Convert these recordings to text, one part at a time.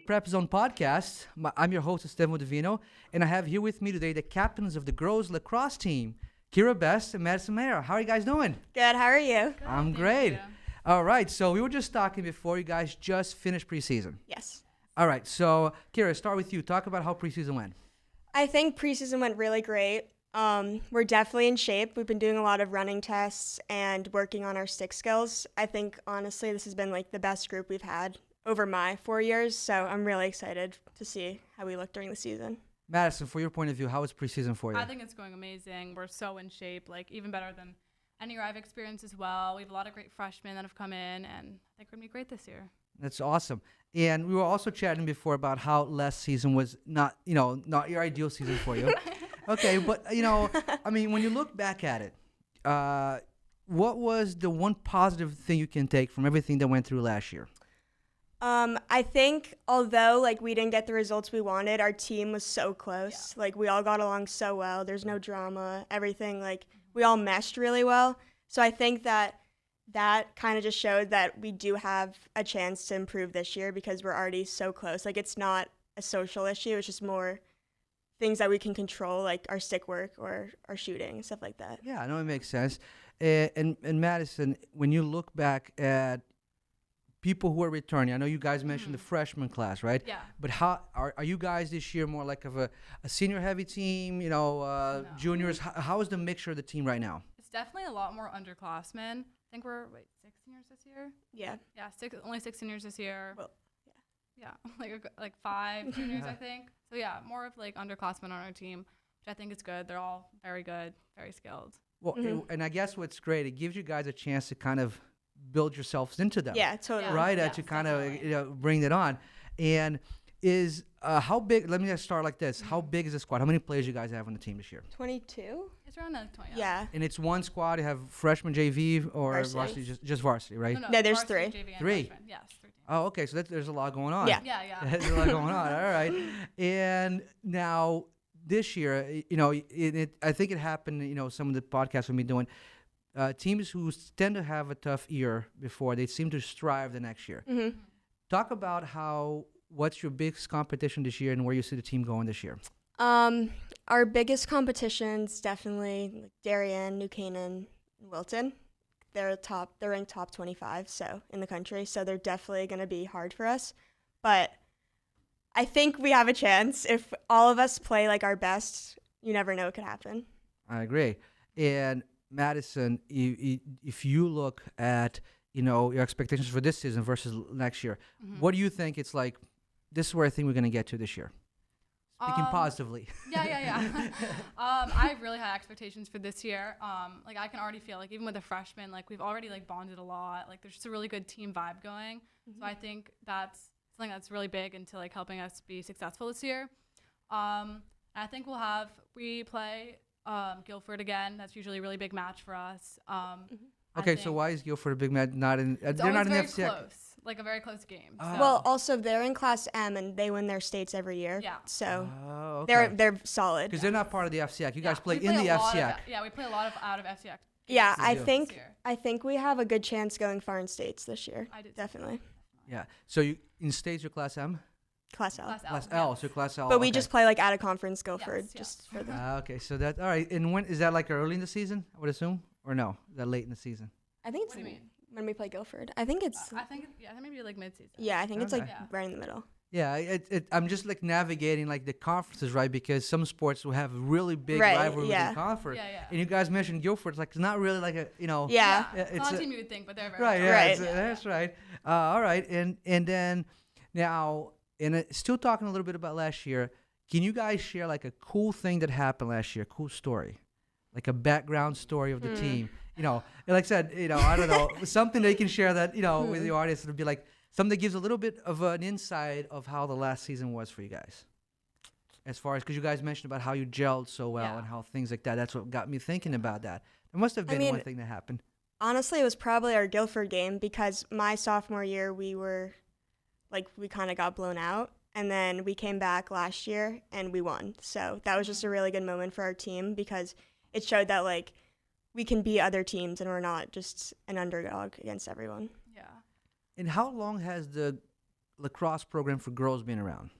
PrepZone Podcast. I'm your host, Estevao Divino, and I have here with me today the captains of the girls lacrosse team, Keira and Madison Mayr. How are you guys doing? Good. How are you? Good, I'm great. All right, so we were just talking before. You guys just finished preseason. Yes. All right, so Keira, start with you. Talk about how preseason went. I think preseason went really great. We're definitely in shape. We've been doing a lot of running tests and working on our stick skills. I think, honestly, this has been like the best group we've had over my 4 years, so I'm really excited to see how we look during the season. Madison, for your point of view, how was preseason for you? I think it's going amazing. We're so in shape, like even better than any year I've experienced as well. We have a lot of great freshmen that have come in, and I think we're going to be great this year. That's awesome. And we were also chatting before about how last season was not your ideal season for you. Okay, but, I mean, when you look back at it, what was the one positive thing you can take from everything that went through last year? I think although we didn't get the results we wanted, our team was so close. Yeah. We all got along so well. There's no drama. Everything, we all meshed really well. So I think that kind of just showed that we do have a chance to improve this year because we're already so close. It's not a social issue. It's just more things that we can control, like our stick work or our shooting, stuff like that. Yeah, I know it makes sense. And Madison, when you look back at people who are returning, I know you guys mentioned the freshman class, right? Yeah. But how are you guys this year more like of a senior-heavy team, No. juniors? How is the mixture of the team right now? It's definitely a lot more underclassmen. I think we're, 6 seniors this year? Yeah. Yeah, only 6 seniors this year. Well, Yeah, like 5 juniors, I think. So, yeah, more of underclassmen on our team, which I think is good. They're all very good, very skilled. Well, and I guess what's great, it gives you guys a chance to kind of build yourselves into them. Yeah, totally. Right, Yes, to kind of definitely. bring that on. And is how big? Let me just start like this. How big is the squad? How many players you guys have on the team this year? 22? It's around 20. Yeah. And it's one squad. You have freshman, JV, or Varsity. just varsity, right? No, No, there's varsity, 3. JV, and Three. freshman. Yes, 3 teams. Oh, okay. So there's a lot going on. Yeah. Yeah. There's a lot going on. All right. And now this year, I think it happened. Some of the podcasts we've been doing. Teams who tend to have a tough year before, they seem to strive the next year. Mm-hmm. Talk about what's your biggest competition this year and where you see the team going this year. Our biggest competitions definitely Darien, New Canaan, and Wilton. They're ranked top 25 in the country, so they're definitely going to be hard for us. But I think we have a chance if all of us play our best. You never know what could happen. I agree. And Madison, if you look at your expectations for this season versus next year, what do you think it's like? This is where I think we're going to get to this year. Speaking positively. Yeah. I have really high expectations for this year. I can already feel even with the freshmen, we've already bonded a lot. There's just a really good team vibe going. Mm-hmm. So I think that's something that's really big into helping us be successful this year. And I think we play Guilford again. That's usually a really big match for us. Okay, so why is Guilford a big match? They're not in the FCX. Close. A very close game. So. Well, also they're in Class M and they win their states every year. Yeah. So okay. they're solid. Because they're not part of the FCX. You guys play we in the a lot FCX. We play a lot of out of FCX. Yeah, I think we have a good chance going far in states this year. I do. Definitely. Yeah. So in states you're Class M? Class L. Class L. So Class L. But we just play out of conference Guilford Yes. for the. Okay, so all right. And when is that early in the season? I would assume, or no? Is that late in the season? I think it's What do you mean? when we play Guilford. I think it's. I think maybe mid-season. Yeah, I think it's Okay. right in the middle. Yeah, I'm just navigating the conferences, right? Because some sports will have really big Right, rivalry yeah. in conference. Yeah. And you guys mentioned Guilford. It's not really Yeah. It's not a team you would think, but they're very right. strong. Yeah, Right. that's right. All right, and then now, and still talking a little bit about last year. Can you guys share a cool thing that happened last year? Cool story, a background story of the team. Like I said, I don't know, something that you can share that with the audience. It'll be something that gives a little bit of an insight of how the last season was for you guys. As far as, because you guys mentioned about how you gelled so well and how things like that. That's what got me thinking about that. There must have been one thing that happened. Honestly, it was probably our Guilford game because my sophomore year we were, we kind of got blown out. And then we came back last year and we won. So that was just a really good moment for our team because it showed that we can beat other teams and we're not just an underdog against everyone. Yeah. And how long has the lacrosse program for girls been around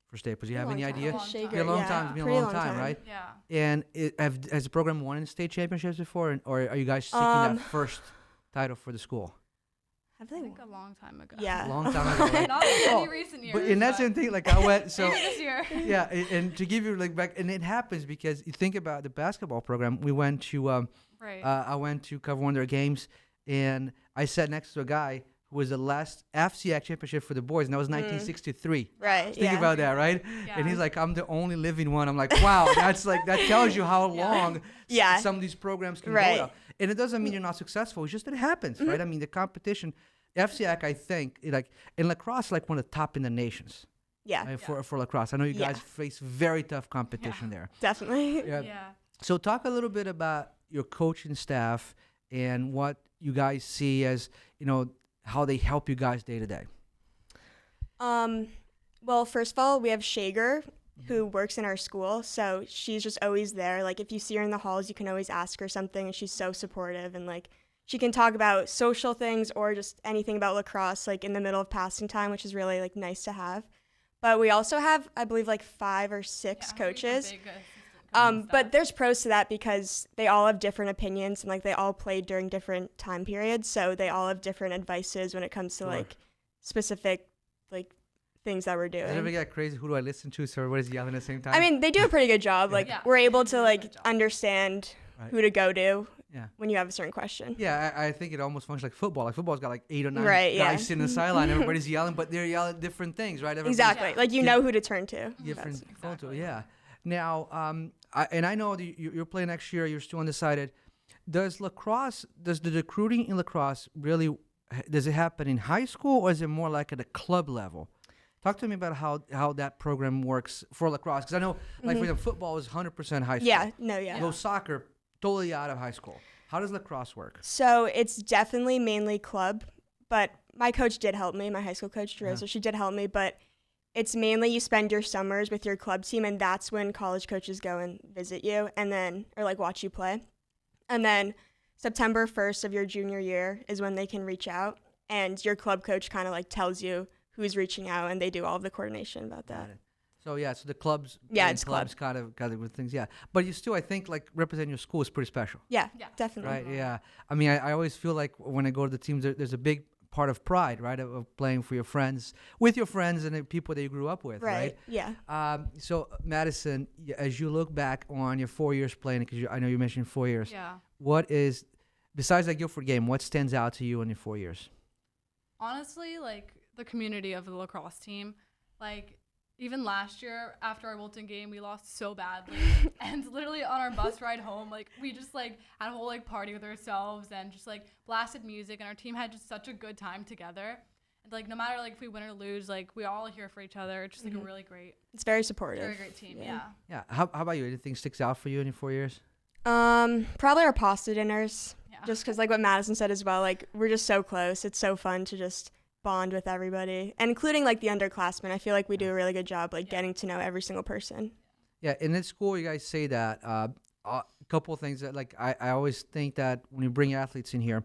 for Staples? Do you have any idea? Long time. Yeah, a long time. It's been a long time, right? Yeah. And has the program won state championships before, or are you guys seeking that first title for the school? Have I they? think a long time ago. Yeah. A long time ago. Right? Not in any recent years. But that's the thing. Like I went so. Maybe this year. Yeah, and to give you like back, and it happens because you think about the basketball program. We went to Right. I went to cover one of their games, and I sat next to a guy who was the last FCAC championship for the boys, and that was 1963. Right. Think about that, right? Yeah. And he's like, I'm the only living one. I'm like, wow, that's like that tells you how long some of these programs can go. Out. And it doesn't mean you're not successful. It's just that it happens, right? I mean, the competition, FCAC, I think, like in lacrosse, like one of the top in the nations. Yeah. For lacrosse, I know you guys face very tough competition there. Definitely. Yeah. So talk a little bit about your coaching staff and what you guys see as, how they help you guys day to day. Well, first of all, we have Shager, who works in our school, so she's just always there. Like, if you see her in the halls, you can always ask her something, and she's so supportive, and like she can talk about social things or just anything about lacrosse, like in the middle of passing time, which is really like nice to have. But we also have, I believe, like 5 or 6 coaches. But there's pros to that because they all have different opinions and like they all played during different time periods, so they all have different advices when it comes to like specific like things that we're doing. Does it ever get crazy? Who do I listen to? So everybody's yelling at the same time. I mean, they do a pretty good job. Like we're able to like understand who to go to when you have a certain question. Yeah, I think it almost functions like football. Like football's got like 8 or 9 guys sitting in the sideline. Everybody's yelling, but they're yelling different things, right? Exactly. Like you know who to turn to. Different photo, yeah. Now, I know that you're playing next year. You're still undecided. Does the recruiting in lacrosse really, does it happen in high school or is it more like at a club level? Talk to me about how that program works for lacrosse. Because I know, like, for example, football is 100% high school. Go soccer, totally out of high school. How does lacrosse work? So it's definitely mainly club, but my coach did help me. My high school coach, Verso, she did help me, but it's mainly you spend your summers with your club team, and that's when college coaches go and visit you and then, or like watch you play. And then September 1st of your junior year is when they can reach out, and your club coach kind of like tells you who's reaching out, and they do all of the coordination about that. So so the clubs, it's clubs kind of with things, But you still, I think, like representing your school is pretty special. Yeah, definitely. Right, yeah. I mean, I always feel like when I go to the teams, there's a big part of pride, right, of playing for your friends, with your friends and the people that you grew up with, right? Yeah. So Madison, as you look back on your 4 years playing, because I know you mentioned 4 years. Yeah. What is, besides that Guilford game, what stands out to you in your 4 years? Honestly, like the community of the lacrosse team, like even last year after our Wilton game, we lost so badly, and literally on our bus ride home, like we just like had a whole like party with ourselves and just like blasted music, and our team had just such a good time together. And like no matter like if we win or lose, like we all here for each other. It's just like a really great. It's very supportive. Very great team. Yeah. Yeah. How about you? Anything sticks out for you in your 4 years? Probably our pasta dinners. Yeah. Just because like what Madison said as well, like we're just so close. It's so fun to just bond with everybody, and including like the underclassmen. I feel like we do a really good job like getting to know every single person. Yeah, in this school you guys say that a couple of things that like I always think that when you bring athletes in here,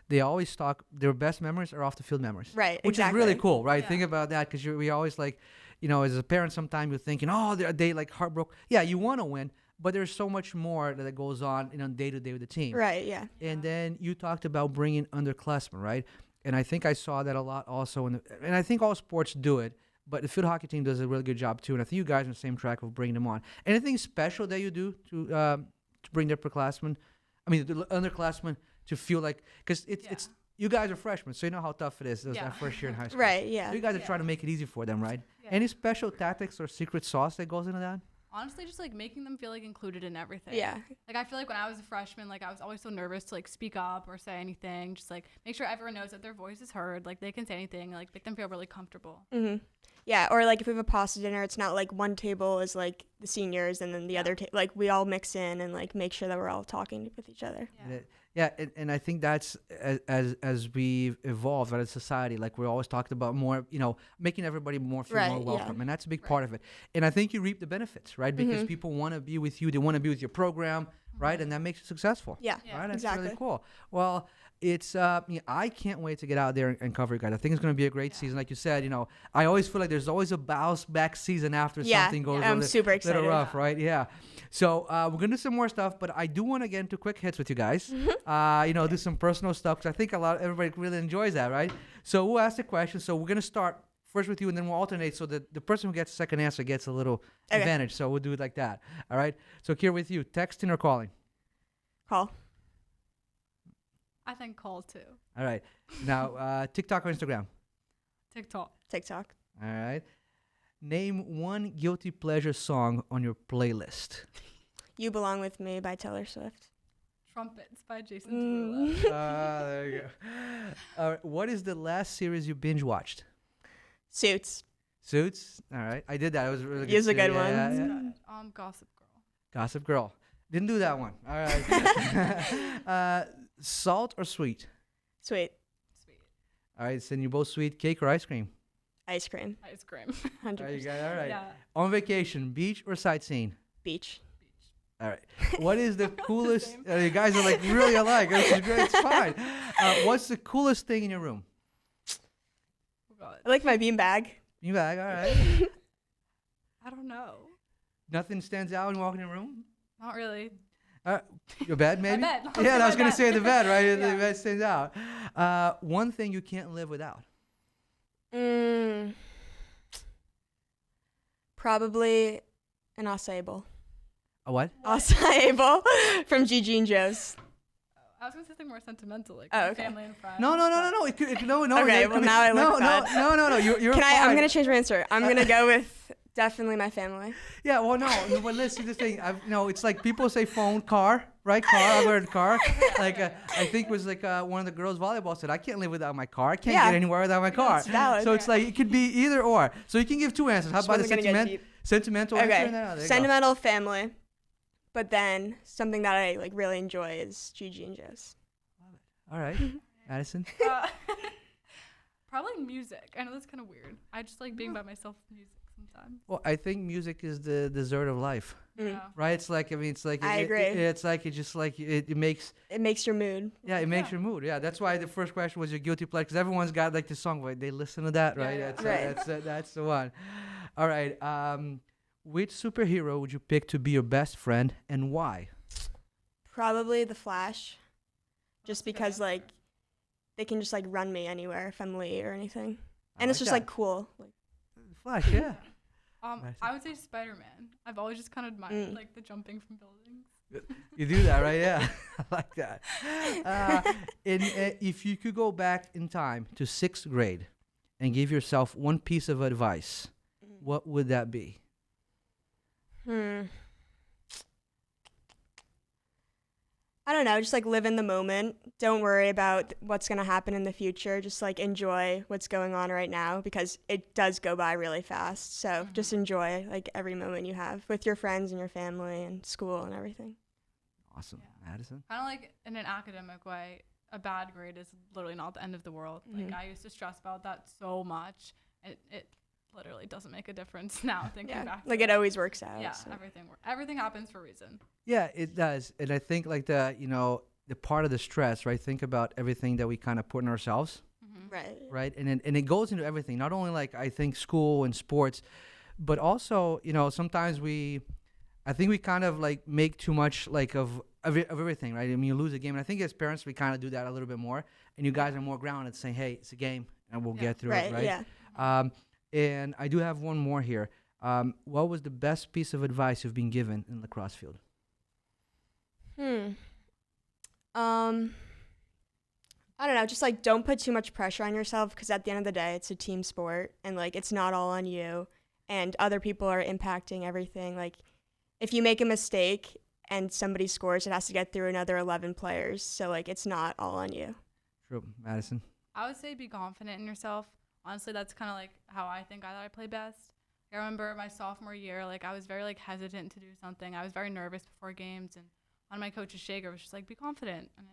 they always talk their best memories are off the field memories, right? Which is really cool, right? Think about that, because we always like, as a parent sometimes you're thinking, oh, they like heartbroken. Yeah, you want to win, but there's so much more that goes on day to day with the team, right? Yeah. And then you talked about bringing underclassmen, right? And I think I saw that a lot also. And I think all sports do it, but the field hockey team does a really good job too. And I think you guys are on the same track of bringing them on. Anything special that you do to bring the upperclassmen, the underclassmen, to feel like, because it's you guys are freshmen, so you know how tough it is. That first year in high school. Right, yeah. So you guys are trying to make it easy for them, right? Yeah. Any special tactics or secret sauce that goes into that? Honestly, just like making them feel like included in everything. Yeah. Like I feel like when I was a freshman, like I was always so nervous to like speak up or say anything. Just like make sure everyone knows that their voice is heard. Like they can say anything. Like make them feel really comfortable. Mm-hmm. Yeah. Or like if we have a pasta dinner, it's not like one table is like the seniors and then the other like we all mix in and like make sure that we're all talking with each other. And I think that's as we've evolved as a society, like we're always talking about more, making everybody more feel more welcome, and that's a big part of it. And I think you reap the benefits, right? Because people want to be with you, they want to be with your program, right? And that makes you successful. Yeah, Yeah. Right? That's exactly. really cool. Well, it's I can't wait to get out there and cover you guys. I think it's going to be a great season. Like you said, I always feel like there's always a bounce back season after Yeah, something goes I'm super excited. little rough, right? Yeah. So we're gonna do some more stuff, but I do want to get into quick hits with you guys. Do some personal stuff because I think everybody really enjoys that, right? So we'll ask the question. So we're gonna start first with you, and then we'll alternate so that the person who gets the second answer gets a little advantage. So we'll do it like that. All right. So Keira, with you, texting or calling? Call. I think call too. All right. Now, TikTok or Instagram? TikTok. TikTok. All right. Name one guilty pleasure song on your playlist. You Belong With Me by Taylor Swift. Trumpets by Jason Derulo. There you go. All right. What is the last series you binge watched? Suits. Suits. All right. I did that. It was a really good. It was a good series. one. Yeah, It's yeah. good. Gossip Girl. Gossip Girl. Didn't do that one. All right. Salt or sweet? Sweet. Sweet. All right. So you both sweet. Cake or ice cream? Ice cream. Ice cream. 100%. There you go. All right. Yeah. On vacation, beach or sightseeing? Beach. All right. What is the coolest? You guys are like really alike. Which is great. It's fine. What's the coolest thing in your room? Oh God. I like my beanbag. You bag. All right. I don't know. Nothing stands out when you walk in your room. Not really. Your bed, maybe. bed. Yeah, I was gonna bed. say the bed, right? Yeah. The bed stands out. One thing you can't live without. Probably an acai bowl. A what? Acai bowl from Gigi and Joe's. I was gonna say something more sentimental, like Oh, okay. family and friends. No. but- No. Okay, it well, could be- now I look bad. No. You're Can I? I'm fine. gonna change my answer. I'm gonna go with definitely my family. Yeah. Well, no. But listen, this thing. It's like people say phone, car, right? Car. I've heard car. Like I think it was like one of the girls volleyball said, I can't live without my car. I can't Yeah. get anywhere without my car. It's valid. So it's like it could be either or. So you can give two answers. How Just about the wasn't gonna get deep. sentimental answer? Okay, And then, there you go. sentimental family, but then something that I like really enjoy is Gigi and Joe's. All right, Madison. Probably music. I know that's kind of weird. I just like being by myself with music sometimes. Well, I think music is the dessert of life, Yeah. right? It's like I agree. It's like it just like it makes It makes your mood. it makes Yeah. your mood. Yeah, that's why the first question was your guilty pleasure because everyone's got like the song where they listen to that, Yeah, right? yeah. That's the one. All right. Which superhero would you pick to be your best friend and why? Probably the Flash, just That's a good because answer. like they can just like run me anywhere if I'm late or anything, I and it's like just that. like cool. Like, Flash, yeah. Nice. I would say Spider-Man. I've always just kind of admired Mm. like the jumping from buildings. You do that, right? Yeah, I like that. If you could go back in time to 6th grade and give yourself one piece of advice, what would that be? I don't know, just like live in the moment. Don't worry about what's going to happen in the future. Just like enjoy what's going on right now because it does go by really fast. So just enjoy like every moment you have with your friends and your family and school and everything. Awesome, Yeah. Madison. Kind of like in an academic way, a bad grade is literally not the end of the world. Like I used to stress about that so much, and it literally doesn't make a difference now thinking Yeah, back. to like it always works out. Yeah, so. everything happens for a reason. Yeah, it does, and I think like the part of the stress, right? Think about everything that we kind of put in ourselves, Right. right? And it goes into everything. Not only like I think school and sports, but also sometimes I think we kind of like make too much like of everything, right? I mean, you lose a game, and I think as parents we kind of do that a little bit more. And you guys are more grounded, saying, "Hey, it's a game, and we'll get through it." Right? Yeah. And I do have one more here. What was the best piece of advice you've been given in the lacrosse field? I don't know, just like don't put too much pressure on yourself because at the end of the day, it's a team sport and like it's not all on you and other people are impacting everything. Like if you make a mistake and somebody scores, it has to get through another 11 players. So like it's not all on you. True, Madison. I would say be confident in yourself. Honestly, that's kind of like how I think I thought I played best. I remember my sophomore year, like I was very like hesitant to do something. I was very nervous before games, and one of my coaches, Shager, was just like, "Be confident," and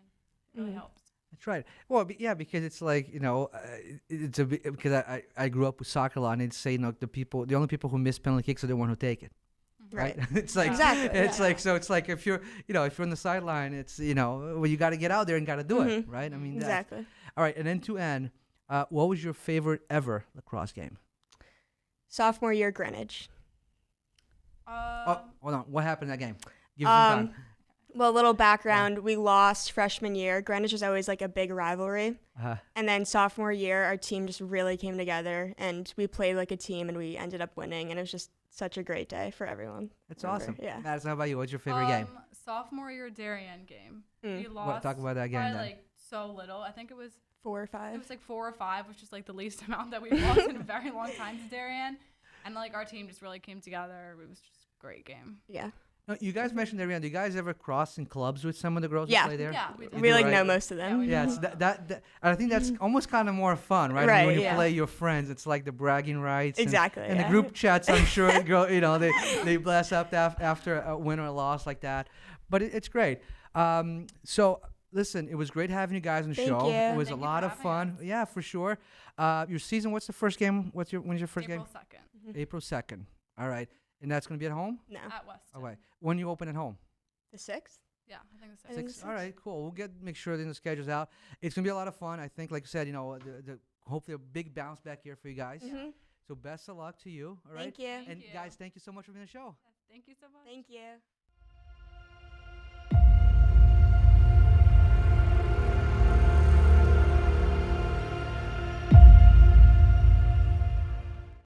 it really helps. That's right. Well, yeah, because it's like it's because I grew up with soccer a lot, and they'd say the only people who miss penalty kicks are the one who take it. right? Right. It's like Exactly, it's yeah. like so it's like if you're if you're on the sideline, it's well, you got to get out there and got to do it, right? I mean, Exactly. all right, and then to end, what was your favorite ever lacrosse game? Sophomore year, Greenwich. Oh, hold on, what happened in that game? Give us some time. Well, a little background. We lost freshman year. Greenwich is always like a big rivalry. And then sophomore year, our team just really came together and we played like a team and we ended up winning. And it was just such a great day for everyone. That's awesome. Yeah. Madison, how about you? What's your favorite game? Sophomore year Darien game. We What, lost talk about that game by then. like so little. I think it was 4 or 5. It was like 4 or 5, which is like the least amount that we've lost in a very long time to Darien. And like our team just really came together. It was just a great game. Yeah. No, you guys mentioned earlier. Do you guys ever cross in clubs with some of the girls Yeah. who play there? Yeah, we do. We like right? know most of Yeah, them. we Yeah, it's that I think that's almost kind of more fun, right? Right, When you yeah. play your friends, it's like the bragging rights. Exactly, And yeah. the group chats, I'm sure, they bless up after a win or a loss like that. But it's great. So listen, it was great having you guys on the Thank show. you. It was Thank a you lot for of having fun. us. Yeah, for sure. Your season. What's the first game? When's your first April game? 2nd April 2nd. All right, and that's gonna be at home. No. at Weston. Okay. When you open at home? The 6th? Yeah, I think the I 6th. think 6. so. All right, cool. We'll make sure the schedule's out. It's gonna be a lot of fun. I think, like I said, the hopefully a big bounce back here for you guys. So best of luck to you. All right. Thank you. And you. guys, thank you so much for being on the show. Thank you so much. Thank you.